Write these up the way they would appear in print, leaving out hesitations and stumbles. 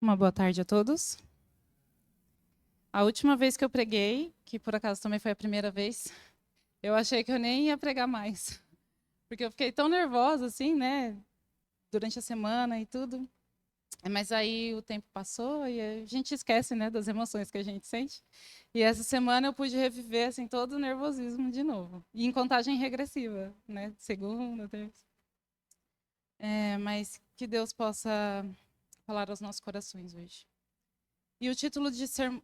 Uma boa tarde a todos. A última vez que eu preguei, que por acaso também foi a primeira vez, eu achei que eu nem ia pregar mais. Porque eu fiquei tão nervosa, assim, né? Durante a semana e tudo. Mas aí o tempo passou e a gente esquece, né, das emoções que a gente sente. E essa semana eu pude reviver, assim, todo o nervosismo de novo. E em contagem regressiva, né? Segunda, terça. Mas que Deus possa falar aos nossos corações hoje. E o título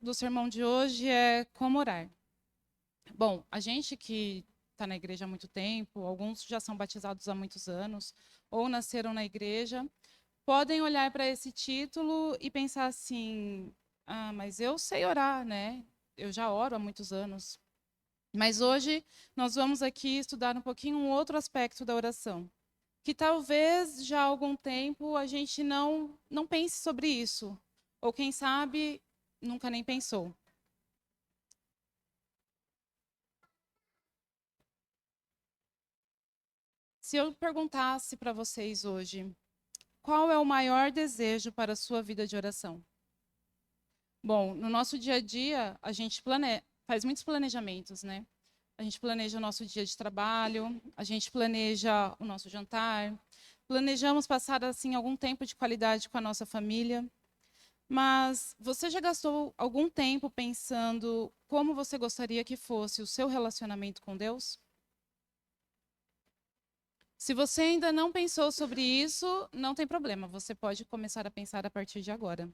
do sermão de hoje é Como Orar. Bom, a gente que está na igreja há muito tempo, alguns já são batizados há muitos anos, ou nasceram na igreja, podem olhar para esse título e pensar assim: ah, mas eu sei orar, né? Eu já oro há muitos anos. Mas hoje nós vamos aqui estudar um pouquinho um outro aspecto da oração, que talvez já há algum tempo a gente não pense sobre isso, ou quem sabe nunca nem pensou. Se eu perguntasse para vocês hoje, qual é o maior desejo para a sua vida de oração? Bom, no nosso dia a dia, a gente faz muitos planejamentos, né? A gente planeja o nosso dia de trabalho, a gente planeja o nosso jantar, planejamos passar assim algum tempo de qualidade com a nossa família. Mas você já gastou algum tempo pensando como você gostaria que fosse o seu relacionamento com Deus? Se você ainda não pensou sobre isso, não tem problema, você pode começar a pensar a partir de agora.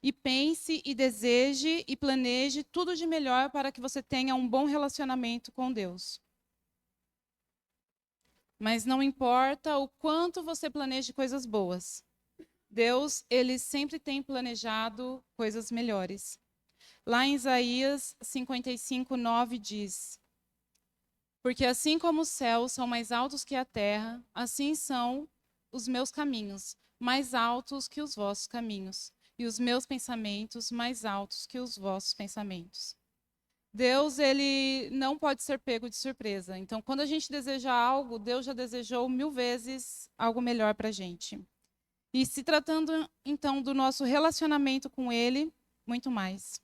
E pense e deseje e planeje tudo de melhor para que você tenha um bom relacionamento com Deus. Mas não importa o quanto você planeje coisas boas. Deus, ele sempre tem planejado coisas melhores. Lá em Isaías 55:9 diz: porque assim como os céus são mais altos que a terra, assim são os meus caminhos, mais altos que os vossos caminhos, e os meus pensamentos mais altos que os vossos pensamentos. Deus, ele não pode ser pego de surpresa. Então, quando a gente deseja algo, Deus já desejou 1000 vezes algo melhor para a gente. E se tratando, então, do nosso relacionamento com Ele, muito mais.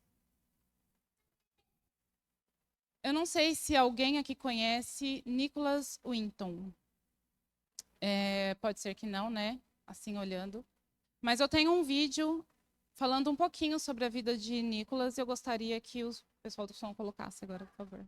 Eu não sei se alguém aqui conhece Nicholas Winton. Pode ser que não, né? Assim olhando. Mas eu tenho um vídeo falando um pouquinho sobre a vida de Nicholas e eu gostaria que o pessoal do som colocasse agora, por favor.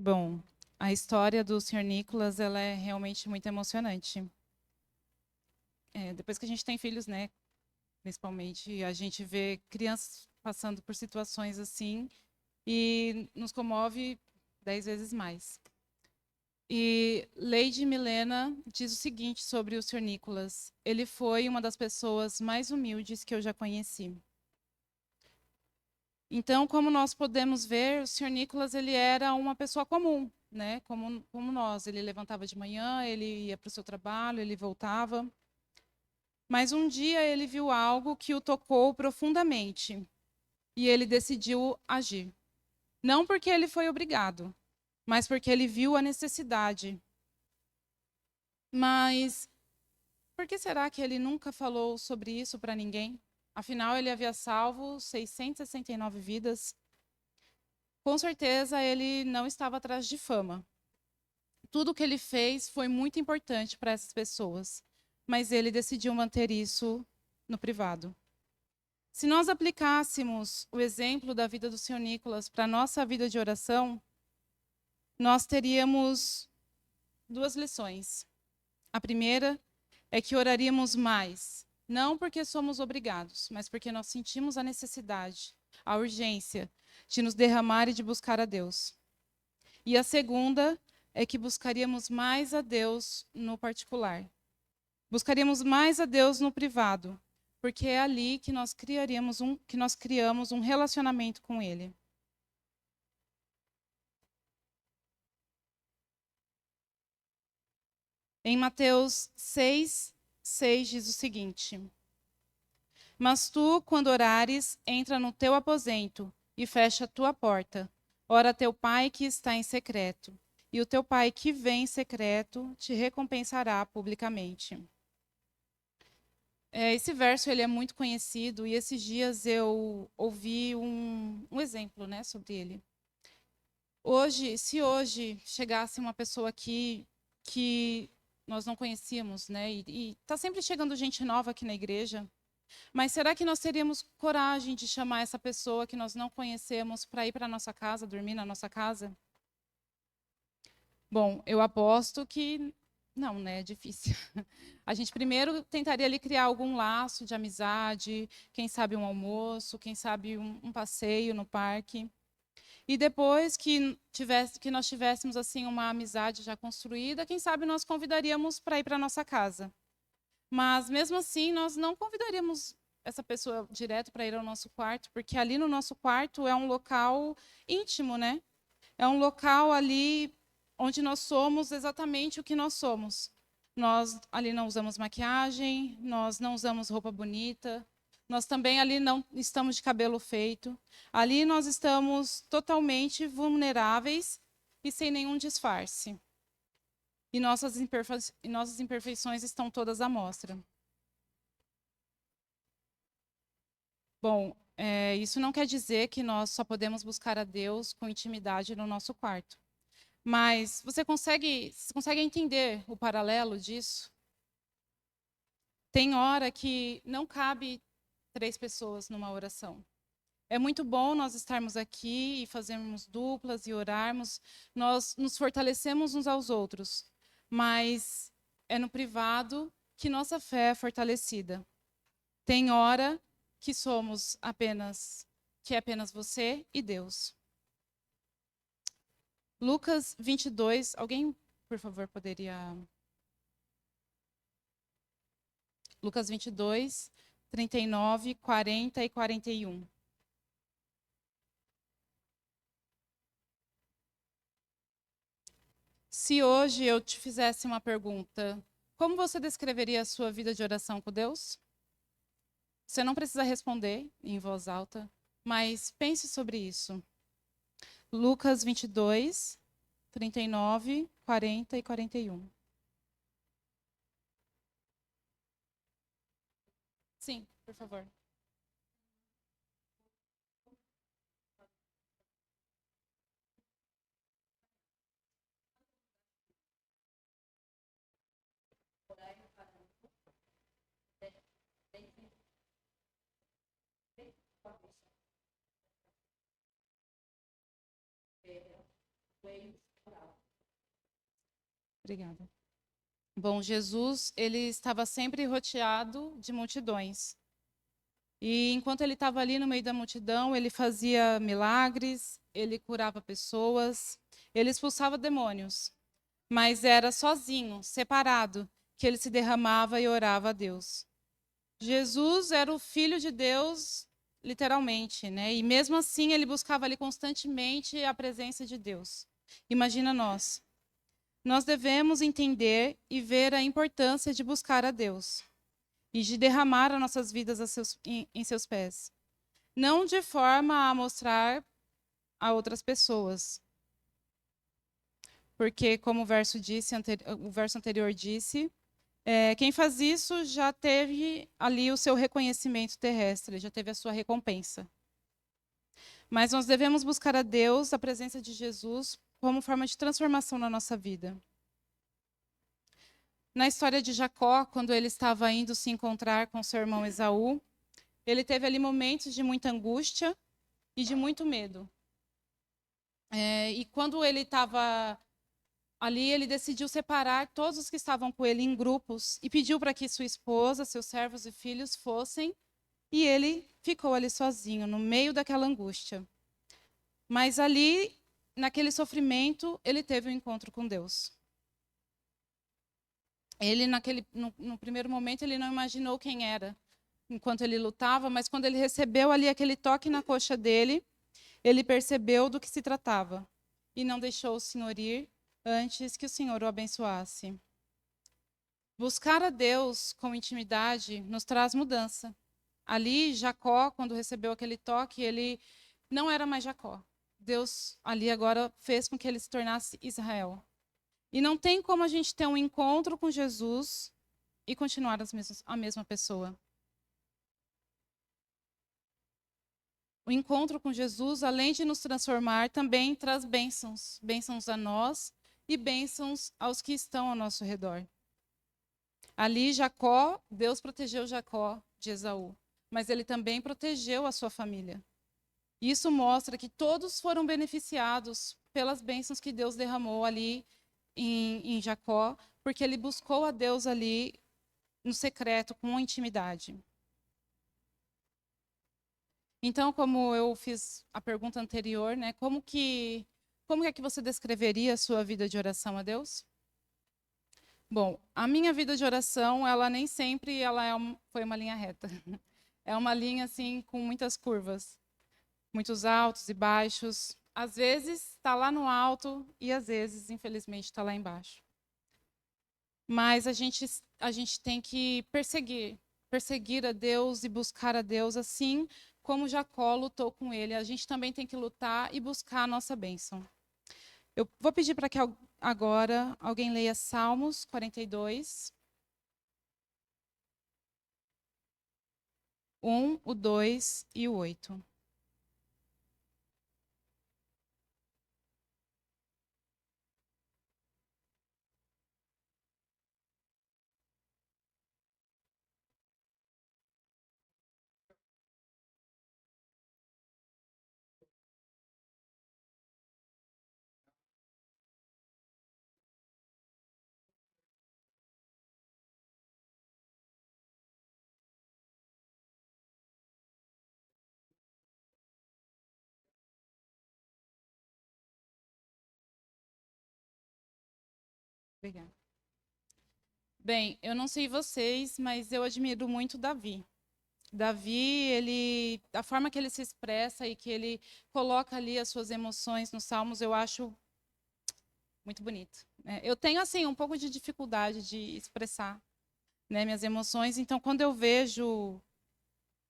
Bom, a história do Sr. Nicolas, ela é realmente muito emocionante. Depois que a gente tem filhos, né, principalmente, a gente vê crianças passando por situações assim e nos comove 10 vezes mais. E Lady Milena diz o seguinte sobre o Sr. Nicolas: ele foi uma das pessoas mais humildes que eu já conheci. Então, como nós podemos ver, o Sr. Nicolas ele era uma pessoa comum, né? Como nós. Ele levantava de manhã, ele ia para o seu trabalho, ele voltava. Mas um dia ele viu algo que o tocou profundamente e ele decidiu agir. Não porque ele foi obrigado, mas porque ele viu a necessidade. Mas por que será que ele nunca falou sobre isso para ninguém? Afinal, ele havia salvo 669 vidas. Com certeza, ele não estava atrás de fama. Tudo o que ele fez foi muito importante para essas pessoas, mas ele decidiu manter isso no privado. Se nós aplicássemos o exemplo da vida do Senhor Nicolas para a nossa vida de oração, nós teríamos duas lições. A primeira é que oraríamos mais, não porque somos obrigados, mas porque nós sentimos a necessidade, a urgência de nos derramar e de buscar a Deus. E a segunda é que buscaríamos mais a Deus no particular. Buscaríamos mais a Deus no privado, porque é ali que nós criamos um relacionamento com Ele. Em Mateus 6 diz o seguinte: mas tu, quando orares, entra no teu aposento e fecha a tua porta. Ora teu pai que está em secreto, e o teu pai que vem em secreto te recompensará publicamente. Esse verso ele é muito conhecido e esses dias eu ouvi um exemplo, né, sobre ele. Se hoje chegasse uma pessoa aqui que nós não conhecíamos, né, e está sempre chegando gente nova aqui na igreja, mas será que nós teríamos coragem de chamar essa pessoa que nós não conhecemos para ir para a nossa casa, dormir na nossa casa? Bom, eu aposto que não, né? É difícil. A gente primeiro tentaria ali criar algum laço de amizade, quem sabe um almoço, quem sabe um passeio no parque. E depois que nós tivéssemos assim uma amizade já construída, quem sabe nós convidaríamos para ir para a nossa casa. Mas mesmo assim, nós não convidaríamos essa pessoa direto para ir ao nosso quarto, porque ali no nosso quarto é um local íntimo, né? É um local ali onde nós somos exatamente o que nós somos. Nós ali não usamos maquiagem, nós não usamos roupa bonita, nós também ali não estamos de cabelo feito. Ali nós estamos totalmente vulneráveis e sem nenhum disfarce. E nossas imperfeições estão todas à mostra. Bom, isso não quer dizer que nós só podemos buscar a Deus com intimidade no nosso quarto. Mas você consegue entender o paralelo disso? Tem hora que não cabe 3 pessoas numa oração. É muito bom nós estarmos aqui e fazermos duplas e orarmos. Nós nos fortalecemos uns aos outros. Mas é no privado que nossa fé é fortalecida. Tem hora que é apenas você e Deus. Lucas 22, alguém, por favor, poderia... Lucas 22, 39, 40 e 41. Se hoje eu te fizesse uma pergunta, como você descreveria a sua vida de oração com Deus? Você não precisa responder em voz alta, mas pense sobre isso. Lucas 22, 39, 40 e 41. Sim, por favor. Obrigada. Bom, Jesus, ele estava sempre rodeado de multidões. E enquanto ele estava ali no meio da multidão, ele fazia milagres, ele curava pessoas, ele expulsava demônios. Mas era sozinho, separado, que ele se derramava e orava a Deus. Jesus era o Filho de Deus, literalmente, né? E mesmo assim ele buscava ali constantemente a presença de Deus. Imagina nós. Nós devemos entender e ver a importância de buscar a Deus e de derramar as nossas vidas em seus pés. Não de forma a mostrar a outras pessoas. Porque, como o verso anterior disse, quem faz isso já teve ali o seu reconhecimento terrestre, já teve a sua recompensa. Mas nós devemos buscar a Deus, a presença de Jesus, como forma de transformação na nossa vida. Na história de Jacó, quando ele estava indo se encontrar com seu irmão Esaú, ele teve ali momentos de muita angústia e de muito medo. E quando ele estava ali, ele decidiu separar todos os que estavam com ele em grupos e pediu para que sua esposa, seus servos e filhos fossem, e ele ficou ali sozinho, no meio daquela angústia. Mas ali, naquele sofrimento, ele teve um encontro com Deus. Ele, no primeiro momento, ele não imaginou quem era enquanto ele lutava, mas quando ele recebeu ali aquele toque na coxa dele, ele percebeu do que se tratava e não deixou o Senhor ir antes que o Senhor o abençoasse. Buscar a Deus com intimidade nos traz mudança. Ali, Jacó, quando recebeu aquele toque, ele não era mais Jacó. Deus ali agora fez com que ele se tornasse Israel. E não tem como a gente ter um encontro com Jesus e continuar a mesma pessoa. O encontro com Jesus, além de nos transformar, também traz bênçãos. Bênçãos a nós e bênçãos aos que estão ao nosso redor. Ali, Jacó, Deus protegeu Jacó de Esaú, mas ele também protegeu a sua família. Isso mostra que todos foram beneficiados pelas bênçãos que Deus derramou ali em Jacó, porque ele buscou a Deus ali no secreto, com intimidade. Então, como eu fiz a pergunta anterior, né, como é que você descreveria a sua vida de oração a Deus? Bom, a minha vida de oração, ela nem sempre foi uma linha reta. É uma linha assim com muitas curvas, muitos altos e baixos. Às vezes está lá no alto e às vezes, infelizmente, está lá embaixo. Mas a gente tem que perseguir a Deus e buscar a Deus, assim como Jacó lutou com ele. A gente também tem que lutar e buscar a nossa bênção. Eu vou pedir para que agora alguém leia Salmos 42, 1, o 2 e o 8. Obrigada. Bem, eu não sei vocês, mas eu admiro muito Davi. Davi, a forma que ele se expressa e que ele coloca ali as suas emoções nos Salmos, eu acho muito bonito. Eu tenho assim um pouco de dificuldade de expressar, né, minhas emoções. Então, quando eu vejo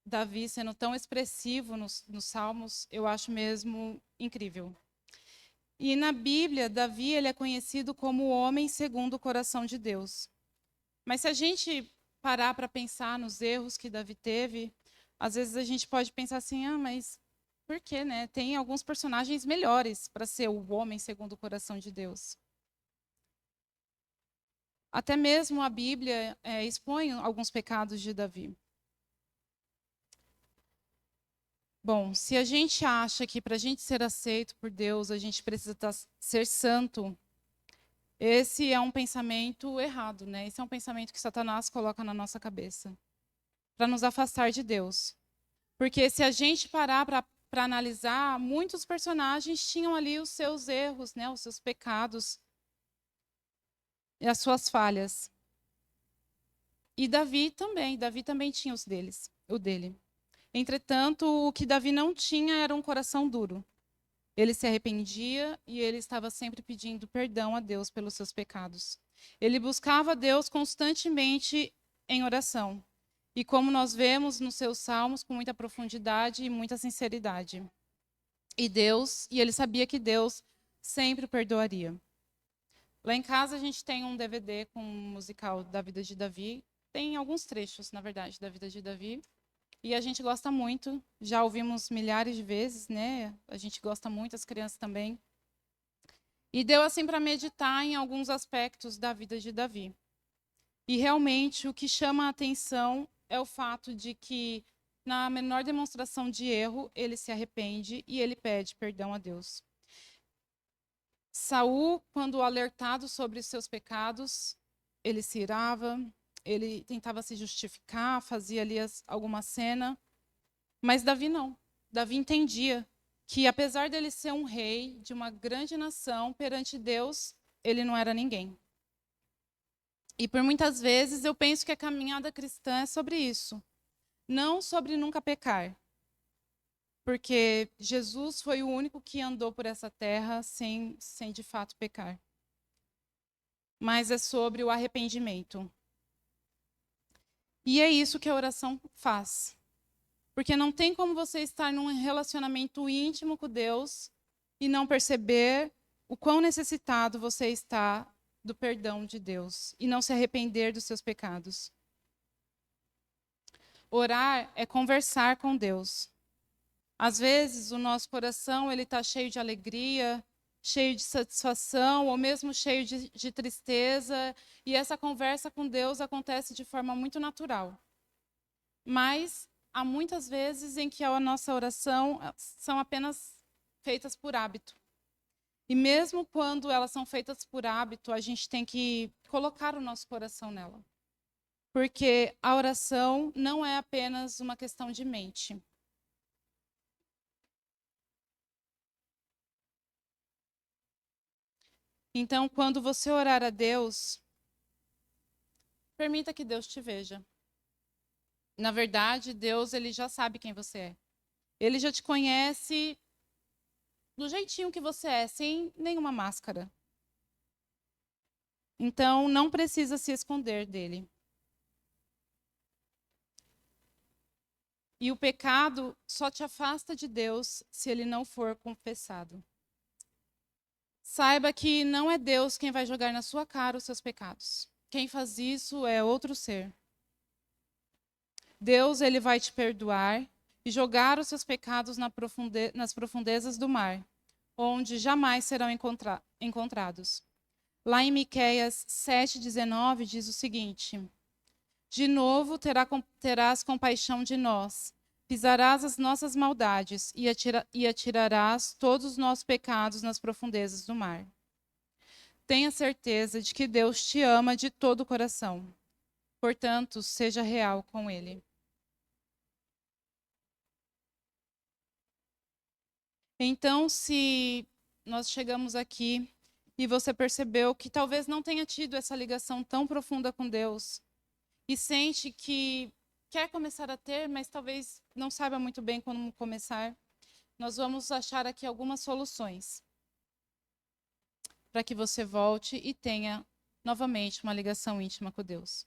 Davi sendo tão expressivo nos Salmos, eu acho mesmo incrível. E na Bíblia, Davi ele é conhecido como o homem segundo o coração de Deus. Mas se a gente parar para pensar nos erros que Davi teve, às vezes a gente pode pensar assim, mas por quê, né? Tem alguns personagens melhores para ser o homem segundo o coração de Deus. Até mesmo a Bíblia expõe alguns pecados de Davi. Bom, se a gente acha que para a gente ser aceito por Deus, a gente precisa ser santo, Esse é um pensamento errado, né? Esse é um pensamento que Satanás coloca na nossa cabeça para nos afastar de Deus. Porque se a gente parar para analisar, muitos personagens tinham ali os seus erros, né? Os seus pecados e as suas falhas. E Davi também tinha o dele. Entretanto, o que Davi não tinha era um coração duro. Ele se arrependia e ele estava sempre pedindo perdão a Deus pelos seus pecados. Ele buscava Deus constantemente em oração. E como nós vemos nos seus salmos, com muita profundidade e muita sinceridade. E ele sabia que Deus sempre o perdoaria. Lá em casa a gente tem um DVD com um musical da vida de Davi. Tem alguns trechos, na verdade, da vida de Davi. E a gente gosta muito, já ouvimos milhares de vezes, né? A gente gosta muito, as crianças também. E deu assim para meditar em alguns aspectos da vida de Davi. E realmente o que chama a atenção é o fato de que, na menor demonstração de erro, ele se arrepende e ele pede perdão a Deus. Saul, quando alertado sobre seus pecados, ele se irava, ele tentava se justificar, fazia ali alguma cena. Mas Davi não. Davi entendia que, apesar dele ser um rei de uma grande nação, perante Deus, ele não era ninguém. E por muitas vezes eu penso que a caminhada cristã é sobre isso. Não sobre nunca pecar. Porque Jesus foi o único que andou por essa terra sem de fato pecar. Mas é sobre o arrependimento. E é isso que a oração faz. Porque não tem como você estar num relacionamento íntimo com Deus e não perceber o quão necessitado você está do perdão de Deus e não se arrepender dos seus pecados. Orar é conversar com Deus. Às vezes o nosso coração ele está cheio de alegria, cheio de satisfação ou mesmo cheio de tristeza, e essa conversa com Deus acontece de forma muito natural. Mas há muitas vezes em que a nossa oração são apenas feitas por hábito. E mesmo quando elas são feitas por hábito, a gente tem que colocar o nosso coração nela. Porque a oração não é apenas uma questão de mente. Então, quando você orar a Deus, permita que Deus te veja. Na verdade, Deus ele já sabe quem você é. Ele já te conhece do jeitinho que você é, sem nenhuma máscara. Então, não precisa se esconder dele. E o pecado só te afasta de Deus se ele não for confessado. Saiba que não é Deus quem vai jogar na sua cara os seus pecados. Quem faz isso é outro ser. Deus ele vai te perdoar e jogar os seus pecados nas profundezas do mar, onde jamais serão encontrados. Lá em Miqueias 7,19 diz o seguinte: de novo terás compaixão de nós, pisarás as nossas maldades e atirarás todos os nossos pecados nas profundezas do mar. Tenha certeza de que Deus te ama de todo o coração. Portanto, seja real com Ele. Então, se nós chegamos aqui e você percebeu que talvez não tenha tido essa ligação tão profunda com Deus e sente que quer começar a ter, mas talvez não saiba muito bem como começar, nós vamos achar aqui algumas soluções para que você volte e tenha novamente uma ligação íntima com Deus.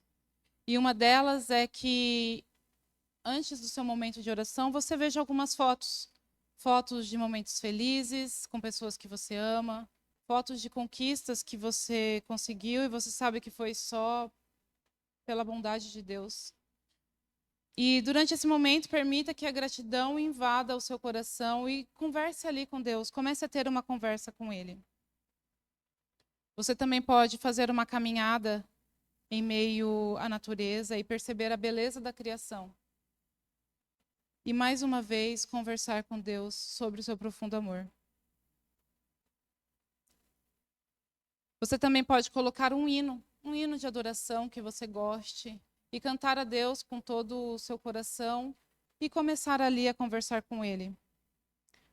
E uma delas é que antes do seu momento de oração, você veja algumas fotos. Fotos de momentos felizes, com pessoas que você ama, fotos de conquistas que você conseguiu e você sabe que foi só pela bondade de Deus. E durante esse momento, permita que a gratidão invada o seu coração e converse ali com Deus, comece a ter uma conversa com Ele. Você também pode fazer uma caminhada em meio à natureza e perceber a beleza da criação. E mais uma vez conversar com Deus sobre o seu profundo amor. Você também pode colocar um hino de adoração que você goste, e cantar a Deus com todo o seu coração e começar ali a conversar com Ele.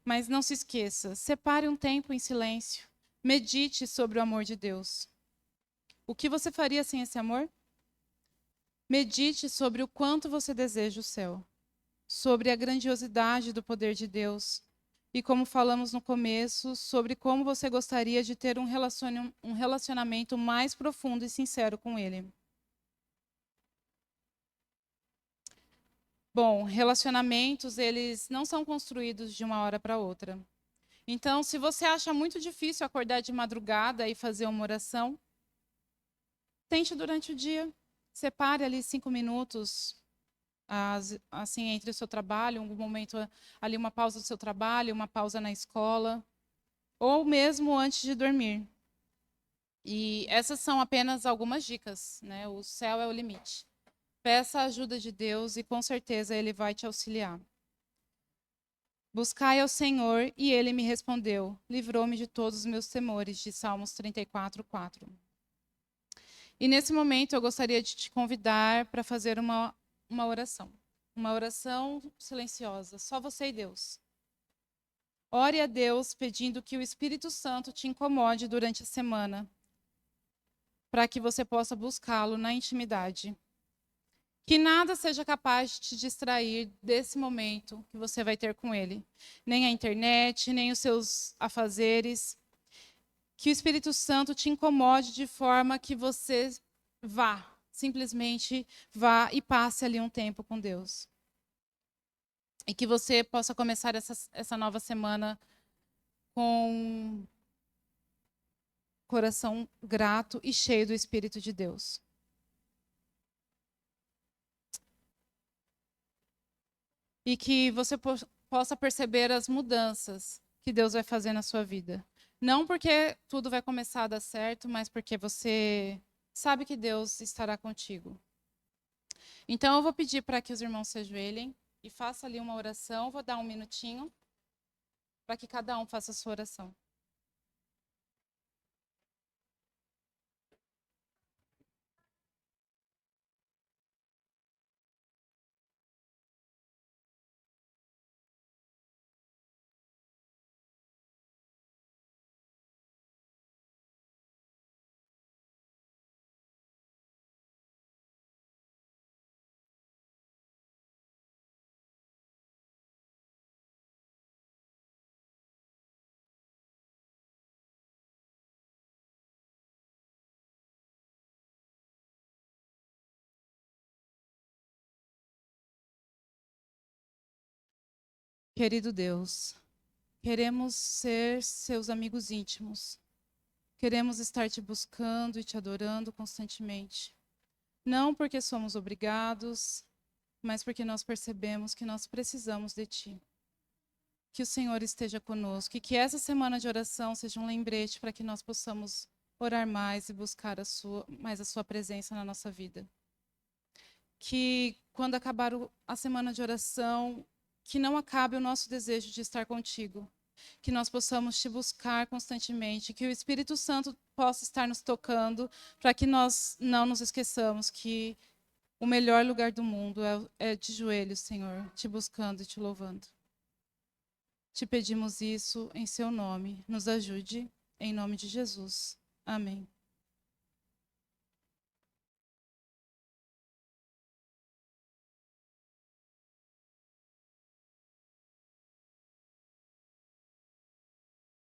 Mas não se esqueça, separe um tempo em silêncio, medite sobre o amor de Deus. O que você faria sem esse amor? Medite sobre o quanto você deseja o céu, sobre a grandiosidade do poder de Deus e, como falamos no começo, sobre como você gostaria de ter um relacionamento mais profundo e sincero com Ele. Bom, relacionamentos, eles não são construídos de uma hora para outra. Então, se você acha muito difícil acordar de madrugada e fazer uma oração, tente durante o dia. Separe ali 5 minutos, assim, entre o seu trabalho, um momento ali, uma pausa do seu trabalho, uma pausa na escola, ou mesmo antes de dormir. E essas são apenas algumas dicas, né? O céu é o limite. Peça a ajuda de Deus e com certeza Ele vai te auxiliar. Buscai ao Senhor e Ele me respondeu, livrou-me de todos os meus temores, de Salmos 34:4. E nesse momento eu gostaria de te convidar para fazer uma oração. Uma oração silenciosa, só você e Deus. Ore a Deus pedindo que o Espírito Santo te incomode durante a semana, para que você possa buscá-lo na intimidade. Que nada seja capaz de te distrair desse momento que você vai ter com Ele. Nem a internet, nem os seus afazeres. Que o Espírito Santo te incomode de forma que você simplesmente vá e passe ali um tempo com Deus. E que você possa começar essa nova semana com coração grato e cheio do Espírito de Deus. E que você possa perceber as mudanças que Deus vai fazer na sua vida. Não porque tudo vai começar a dar certo, mas porque você sabe que Deus estará contigo. Então eu vou pedir para que os irmãos se ajoelhem e façam ali uma oração. Vou dar um minutinho para que cada um faça a sua oração. Querido Deus, queremos ser seus amigos íntimos. Queremos estar te buscando e te adorando constantemente. Não porque somos obrigados, mas porque nós percebemos que nós precisamos de ti. Que o Senhor esteja conosco e que essa semana de oração seja um lembrete para que nós possamos orar mais e buscar mais a sua presença na nossa vida. Que quando acabar a semana de oração, que não acabe o nosso desejo de estar contigo. Que nós possamos te buscar constantemente, que o Espírito Santo possa estar nos tocando, para que nós não nos esqueçamos que o melhor lugar do mundo é de joelhos, Senhor, te buscando e te louvando. Te pedimos isso em seu nome. Nos ajude, em nome de Jesus. Amém.